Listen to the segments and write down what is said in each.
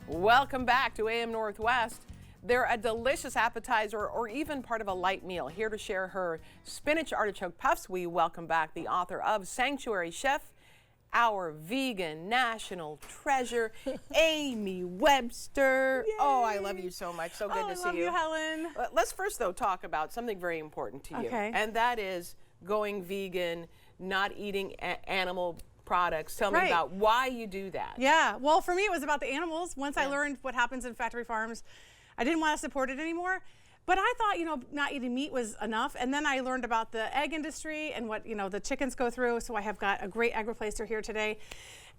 Welcome back to AM Northwest. They're a delicious appetizer or even part of a light meal. Here to share her Spinach Artichoke Puffs, we welcome back the author of Sanctuary Chef, our vegan national treasure, Amy Webster. Yay. Oh, I love you so much. So good to see you. I love you, Helen. Let's first, though, talk about something very important to you. Okay. And that is going vegan, not eating animal products. Tell me about why you do that. Yeah, well, for me, it was about the animals. Once I learned what happens in factory farms, I didn't want to support it anymore. But I thought, you know, not eating meat was enough. And then I learned about the egg industry and what, you know, the chickens go through. So I have got a great egg replacer here today,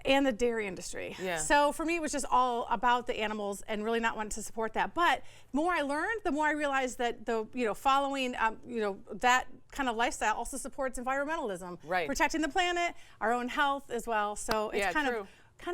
and the dairy industry. Yeah. So for me, it was just all about the animals and really not wanting to support that. But the more I learned, the more I realized that following, that kind of lifestyle also supports environmentalism, protecting the planet, our own health as well. So it's kind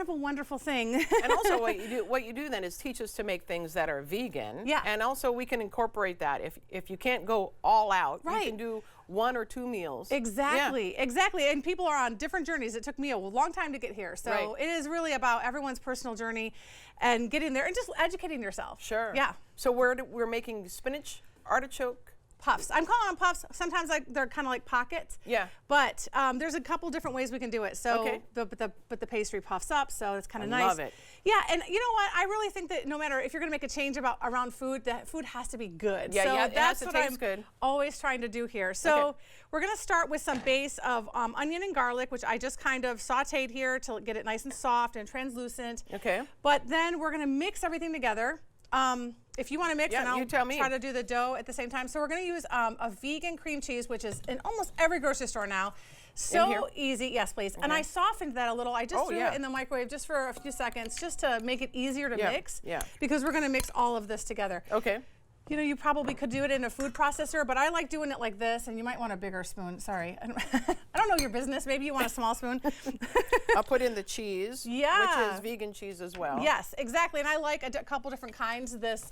of a wonderful thing. And also what you do then is teach us to make things that are vegan. Yeah. And also we can incorporate that. If you can't go all out, you can do 1 or 2 meals. Exactly, exactly. And people are on different journeys. It took me a long time to get here. So it is really about everyone's personal journey and getting there and just educating yourself. Sure. Yeah. So we're making spinach artichoke puffs. I'm calling them puffs. Sometimes they're kind of like pockets. Yeah. But there's a couple different ways we can do it. So but the pastry puffs up, so it's kind of nice. I love it. Yeah, and you know what? I really think that no matter if you're going to make a change around food, that food has to be good. Yeah, so that's what I'm good. Always trying to do here. So we're going to start with some base of onion and garlic, which I just kind of sauteed here to get it nice and soft and translucent. Okay. But then we're going to mix everything together. If you want to mix, and I'll try to do the dough at the same time. So we're going to use a vegan cream cheese, which is in almost every grocery store now. So easy. Yes, please. And I softened that a little. I just threw it in the microwave just for a few seconds, just to make it easier to mix. Yeah. Because we're going to mix all of this together. Okay. You know, you probably could do it in a food processor, but I like doing it like this, and you might want a bigger spoon. Sorry. I don't know your business. Maybe you want a small spoon. I'll put in the cheese, which is vegan cheese as well. Yes, exactly. And I like a couple different kinds. This,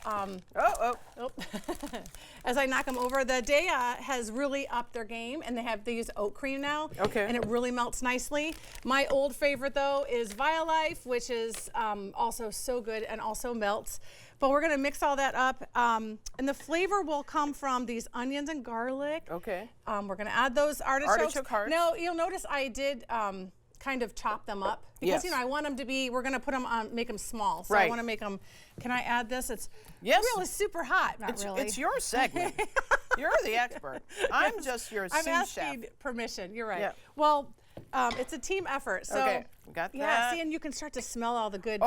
as I knock them over, the Daya has really upped their game, and they use oat cream now. Okay. And it really melts nicely. My old favorite, though, is Violife, which is also so good and also melts. But we're going to mix all that up, and the flavor will come from these onions and garlic. Okay. We're going to add those artichokes. Artichoke hearts. Now, you'll notice I did kind of chop them up because, you know, I want them to be, we're going to put them on, make them small. So I want to make them, can I add this? It's really super hot. Not really. It's your segment. You're the expert. I'm just your sous chef. I'm asking permission. You're right. Yeah. Well, it's a team effort. So got that. Yeah, see, and you can start to smell all the good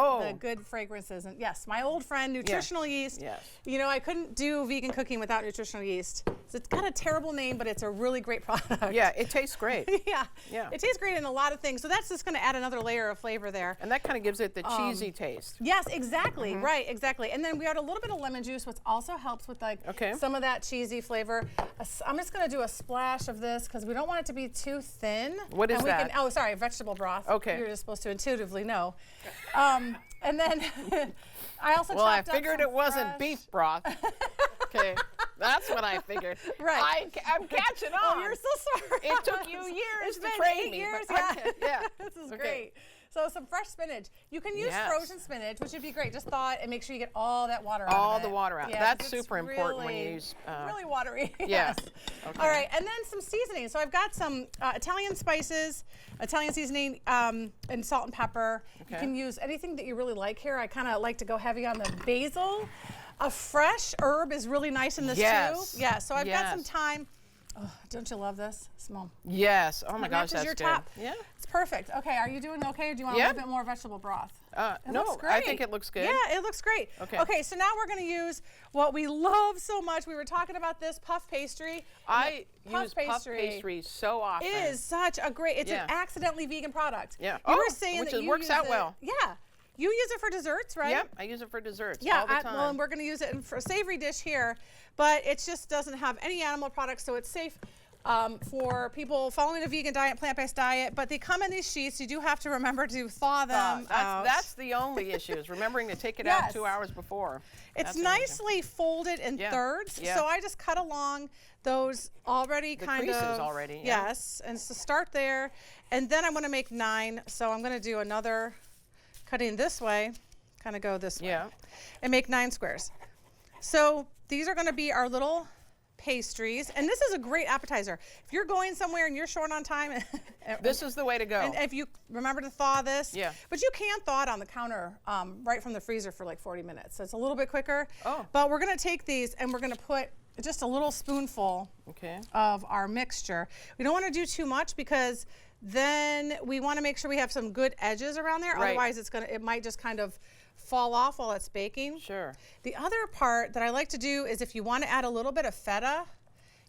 fragrances. And yes, my old friend, nutritional yeast. Yes. You know, I couldn't do vegan cooking without nutritional yeast. So it's got a terrible name, but it's a really great product. Yeah, it tastes great. Yeah. It tastes great in a lot of things. So that's just going to add another layer of flavor there. And that kind of gives it the cheesy taste. Yes, exactly. Right, exactly. And then we add a little bit of lemon juice, which also helps with like some of that cheesy flavor. I'm just going to do a splash of this because we don't want it to be too thin. What is that? Oh, sorry, vegetable broth. Okay. You're just supposed to intuitively know. And then I also chopped up I figured it wasn't beef broth. Okay, that's what I figured. Right. I'm catching on. Oh, you're so sorry. It took you years to train me. Yeah. This is great. So some fresh spinach. You can use frozen spinach, which would be great. Just thaw it and make sure you get all that water out of it. All the water out. Yeah, that's super important when you use. Really watery. Yes. Okay. All right, and then some seasoning. So I've got some Italian spices, Italian seasoning, and salt and pepper. You can use anything that you really like here. I kind of like to go heavy on the basil. A fresh herb is really nice in this too. Yeah, so I've got some thyme. Oh, don't you love this? Smell. Yes. Oh my gosh, that's your good. Top. Yeah. It's perfect. Okay, are you doing okay, or do you want a little bit more vegetable broth? No, I think it looks good. Yeah, it looks great. Okay, so now we're going to use what we love so much. We were talking about this puff pastry. I use puff pastry so often. It is such a great, it's an accidentally vegan product. Yeah. You were saying that you works out well. Yeah. You use it for desserts, right? Yep, I use it for desserts all the time. Well, and we're going to use it for a savory dish here, but it just doesn't have any animal products, so it's safe for people following a vegan diet, plant-based diet. But they come in these sheets. You do have to remember to thaw them out. That's the only issue, is remembering to take it out 2 hours before. It's nicely folded in thirds, so I just cut along those already the creases already. Yes, and so start there, and then I'm going to make 9. So I'm going to do another cutting this way, kind of go this way. Yeah. And make 9 squares. So these are going to be our little pastries, and this is a great appetizer. If you're going somewhere and you're short on time, this is the way to go. And if you remember to thaw this, yeah. But you can thaw it on the counter right from the freezer for like 40 minutes. So it's a little bit quicker. Oh. But we're going to take these and we're going to put just a little spoonful of our mixture. We don't want to do too much because then we want to make sure we have some good edges around there. Right. Otherwise, it might just kind of fall off while it's baking. Sure. The other part that I like to do is if you want to add a little bit of feta,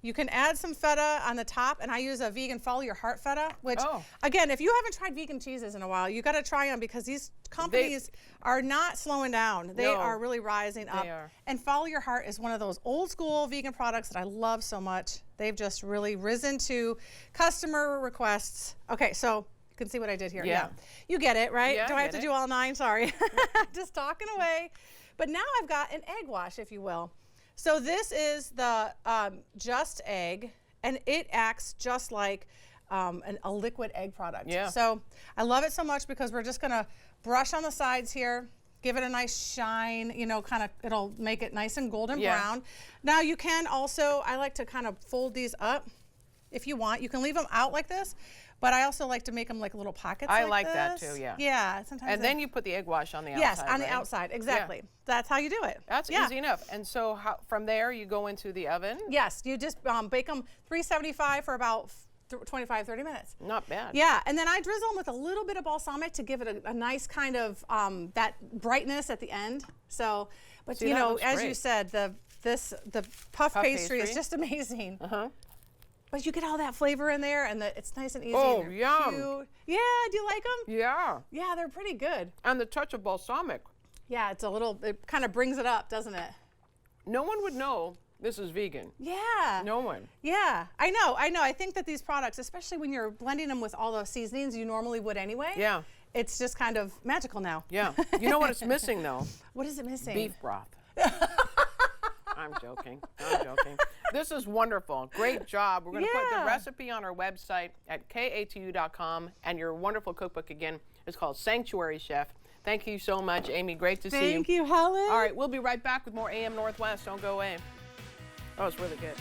you can add some feta on the top, and I use a vegan Follow Your Heart feta, which, again, if you haven't tried vegan cheeses in a while, you got to try them because these companies are not slowing down. They are really rising up. They are. And Follow Your Heart is one of those old school vegan products that I love so much. They've just really risen to customer requests. Okay, so you can see what I did here. Yeah. You get it, right? Yeah, Do I have to do all 9? Sorry. Just talking away. But now I've got an egg wash, if you will. So this is the just egg, and it acts just like a liquid egg product. Yeah. So I love it so much because we're just gonna brush on the sides here, give it a nice shine, you know, kind of, it'll make it nice and golden brown. Now you can also, I like to kind of fold these up if you want. You can leave them out like this, but I also like to make them like little pockets. I like that too, yeah. Yeah, sometimes. And then you put the egg wash on the outside. Yes, on the right? outside, exactly. Yeah. That's how you do it. That's easy enough. And so from there, you go into the oven? Yes, you just bake them 375 for about 25, 30 minutes. Not bad. Yeah, and then I drizzle them with a little bit of balsamic to give it a nice kind of that brightness at the end. So, but See, you know, as great. you said, the puff pastry is just amazing. But you get all that flavor in there, and it's nice and easy. Oh, and yum. cute. Yeah, do you like them? Yeah. Yeah, they're pretty good. And the touch of balsamic. Yeah, it kind of brings it up, doesn't it? No one would know this is vegan. Yeah. No one. Yeah, I know. I think that these products, especially when you're blending them with all those seasonings you normally would anyway. Yeah. It's just kind of magical now. Yeah. You know what it's missing though? What is it missing? Beef broth. I'm joking. I'm joking. This is wonderful. Great job. We're going to put the recipe on our website at katu.com, and your wonderful cookbook again is called Sanctuary Chef. Thank you so much, Amy. Great to see you. Thank you, Helen. All right, we'll be right back with more AM Northwest. Don't go away. Oh, it's really good.